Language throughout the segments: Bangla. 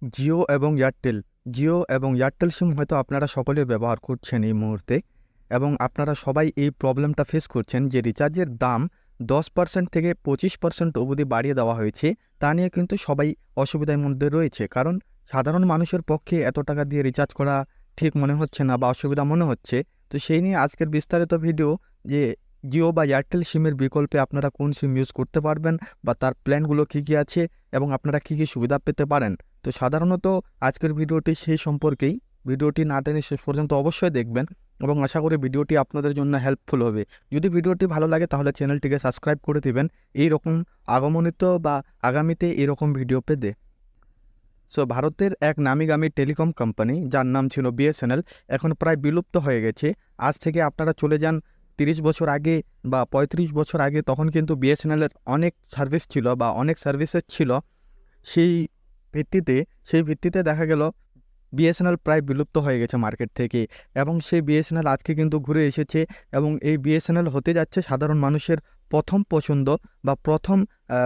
জিও এবং এয়ারটেল সিম হয়তো আপনারা সকলে ব্যবহার করছেন এই মুহূর্তে এবং আপনারা সবাই এই প্রবলেমটা ফেস করছেন যে রিচার্জের দাম 10% থেকে 25% অবধি বাড়িয়ে দেওয়া হয়েছে। তা নিয়ে কিন্তু সবাই অসুবিধার মধ্যে রয়েছে, কারণ সাধারণ মানুষের পক্ষে এত টাকা দিয়ে রিচার্জ করা ঠিক মনে হচ্ছে না বা অসুবিধা মনে হচ্ছে। তো সেই নিয়ে আজকের বিস্তারিত ভিডিও যে জিও বা এয়ারটেল সিমের বিকল্পে আপনারা কোন সিম ইউজ করতে পারবেন বা তার প্ল্যানগুলো কী কী আছে এবং আপনারা কী কী সুবিধা পেতে পারেন। তো সাধারণত আজকের ভিডিওটি সেই সম্পর্কেই। ভিডিওটি না টেনে শেষ পর্যন্ত অবশ্যই দেখবেন এবং আশা করি ভিডিওটি আপনাদের জন্য হেল্পফুল হবে। যদি ভিডিওটি ভালো লাগে তাহলে চ্যানেলটিকে সাবস্ক্রাইব করে দিবেন এইরকম আগমনিত বা আগামীতে এরকম ভিডিও পেতে। ভারতের এক নামিগামি টেলিকম কোম্পানি যার নাম ছিল বিএসএনএল এখন প্রায় বিলুপ্ত হয়ে গেছে। আজ থেকে আপনারা চলে যান 30 বছর আগে বা 35 বছর আগে, তখন কিন্তু বিএসএনএলের অনেক সার্ভিস ছিল বা অনেক সার্ভিসেস ছিল। সেই ভিত্তিতে দেখা গেল বিএসএনএল প্রায় বিলুপ্ত হয়ে গেছে মার্কেট থেকে এবং সেই বিএসএনএল আজকে কিন্তু ঘুরে এসেছে এবং এই বিএসএনএল হতে যাচ্ছে সাধারণ মানুষের প্রথম পছন্দ বা প্রথম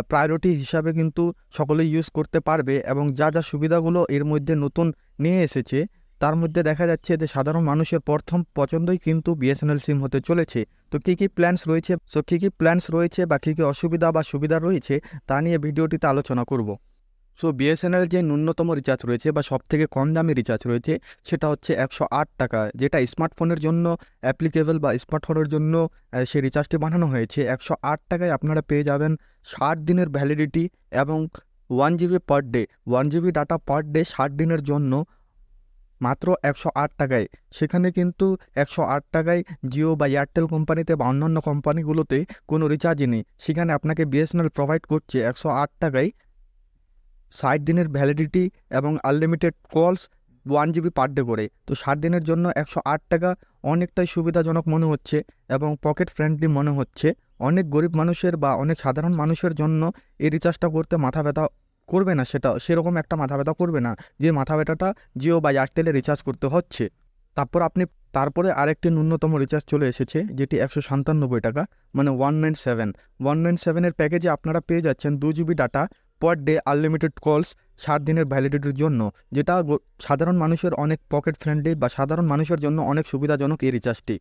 প্রায়োরিটি হিসাবে কিন্তু সকলে ইউজ করতে পারবে এবং যা যা সুবিধাগুলো এর মধ্যে নতুন নিয়ে এসেছে তার মধ্যে দেখা যাচ্ছে যে সাধারণ মানুষের প্রথম পছন্দই কিন্তু বিএসএনএল সিম হতে চলেছে। তো কী কী প্ল্যান্স রয়েছে বা কী কী অসুবিধা বা সুবিধা রয়েছে তা নিয়ে ভিডিওটিতে আলোচনা করব। বিএসএনএল যে ন্যূনতম রিচার্জ রয়েছে বা সবথেকে কম দামি রিচার্জ রয়েছে সেটা হচ্ছে 108 টাকা, যেটা স্মার্টফোনের জন্য অ্যাপ্লিকেবল বা স্মার্টফোনের জন্য সেই রিচার্জটি বানানো হয়েছে। 108 টাকায় আপনারা পেয়ে যাবেন 60 দিনের ভ্যালিডিটি এবং 1 GB per day, 1 GB data per day 60 দিনের জন্য মাত্র 108 টাকায়। সেখানে কিন্তু 108 টাকায় জিও বা এয়ারটেল কোম্পানিতে বা অন্যান্য কোম্পানিগুলোতে কোনো রিচার্জই নেই। সেখানে আপনাকে বিএসএনএল প্রোভাইড করছে 108 টাকায় 60 দিনের ভ্যালিডিটি এবং আনলিমিটেড কলস 1 জিবি পার ডে করে। তো 60 দিনের জন্য 108 টাকা অনেকটাই সুবিধাজনক মনে হচ্ছে এবং পকেট ফ্রেন্ডলি মনে হচ্ছে। অনেক গরিব মানুষের বা অনেক সাধারণ মানুষের জন্য এই রিচার্জটা করতে মাথা ব্যথা করবে না, সেরকম একটা মাথা ব্যথা করবে না যে মাথা ব্যথাটা জিও বা এয়ারটেলে রিচার্জ করতে হচ্ছে। তারপরে আরেকটি ন্যূনতম রিচার্জ চলে এসেছে যেটি 197 টাকা, মানে 197 প্যাকেজে আপনারা পেয়ে যাচ্ছেন 2 GB data per day, unlimited কলস, 60 দিনের ভ্যালিডিটির জন্য, যেটা সাধারণ মানুষের অনেক পকেট ফ্রেন্ডলি বা সাধারণ মানুষের জন্য অনেক সুবিধাজনক এই রিচার্জটি।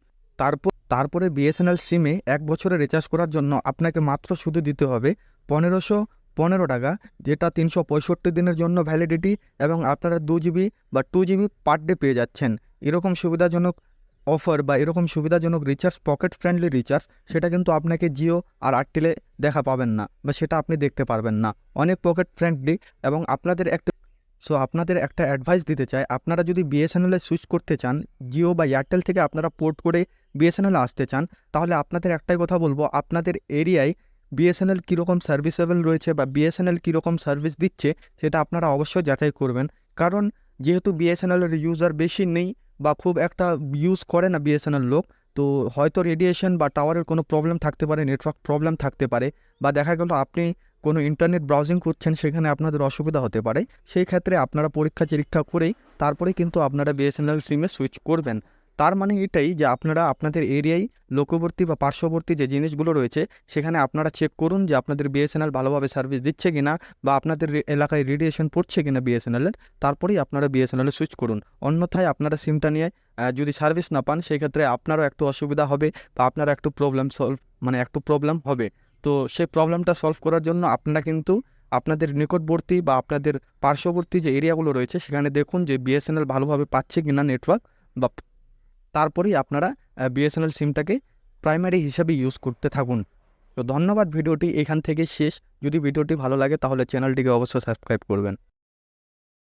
তারপরে বিএসএনএল সিমে 1 বছরের রিচার্জ করার জন্য আপনাকে মাত্র শুধু দিতে হবে 1515 টাকা, যেটা 365 দিনের জন্য ভ্যালিডিটি এবং আপনারা 2 জিবি বা 2 জিবি পার ডে পেয়ে যাচ্ছেন। এরকম সুবিধাজনক অফার বা এরকম সুবিধাজনক রিচার্জ, পকেট ফ্রেন্ডলি রিচার্জ, সেটা কিন্তু আপনাকে জিও আর এয়ারটেলে দেখা পাবেন না বা সেটা আপনি দেখতে পারবেন না। অনেক পকেট ফ্রেন্ডলি এবং আপনাদের একটা অ্যাডভাইস দিতে চাই, আপনারা যদি বিএসএনএলে সুইচ করতে চান, জিও বা এয়ারটেল থেকে আপনারা পোর্ট করে বিএসএনএলে আসতে চান, তাহলে আপনাদের একটাই কথা বলবো, আপনাদের এরিয়ায় বিএসএনএল কীরকম সার্ভিসেবল রয়েছে বা বিএসএনএল কীরকম সার্ভিস দিচ্ছে সেটা আপনারা অবশ্যই যাচাই করবেন। কারণ যেহেতু বিএসএনএলের ইউজার বেশি নেই বা খুব একটা ইউজ করে না বিএসএনএল লোক, তো হয়তো রেডিয়েশন বা টাওয়ারের কোনো প্রবলেম থাকতে পারে, নেটওয়ার্ক প্রবলেম থাকতে পারে, বা দেখা গেল আপনি কোনো ইন্টারনেট ব্রাউজিং করছেন সেখানে আপনাদের অসুবিধা হতে পারে। সেই ক্ষেত্রে আপনারা পরীক্ষা করেই তারপরে কিন্তু আপনারা বিএসএনএল সিমে সুইচ করবেন। তার মানে এটাই যে আপনারা আপনাদের এরিয়ায় লোকবর্তী বা পার্শ্ববর্তী যে জিনিসগুলো রয়েছে সেখানে আপনারা চেক করুন যে আপনাদের বিএসএনএল ভালোভাবে সার্ভিস দিচ্ছে কিনা বা আপনাদের এলাকায় রেডিয়েশন পড়ছে কিনা বিএসএনএলের, তারপরেই আপনারা বিএসএনএলে সুইচ করুন। অন্যথায় আপনারা সিমটা নিয়ে যদি সার্ভিস না পান সেই ক্ষেত্রে আপনারও একটু অসুবিধা হবে বা আপনারা একটু প্রবলেম হবে। তো সেই প্রবলেমটা সলভ করার জন্য আপনারা কিন্তু আপনাদের নিকটবর্তী বা আপনাদের পার্শ্ববর্তী যে এরিয়াগুলো রয়েছে সেখানে দেখুন যে বিএসএনএল ভালোভাবে পাচ্ছে কিনা নেটওয়ার্ক, বা তারপরেই আপনারা বিএসএনএল সিমটাকে প্রাইমারি হিসাবে ইউজ করতে থাকুন। তো ধন্যবাদ, ভিডিওটি এখান থেকে শেষ। যদি ভিডিওটি ভালো লাগে তাহলে চ্যানেলটিকে অবশ্যই সাবস্ক্রাইব করবেন।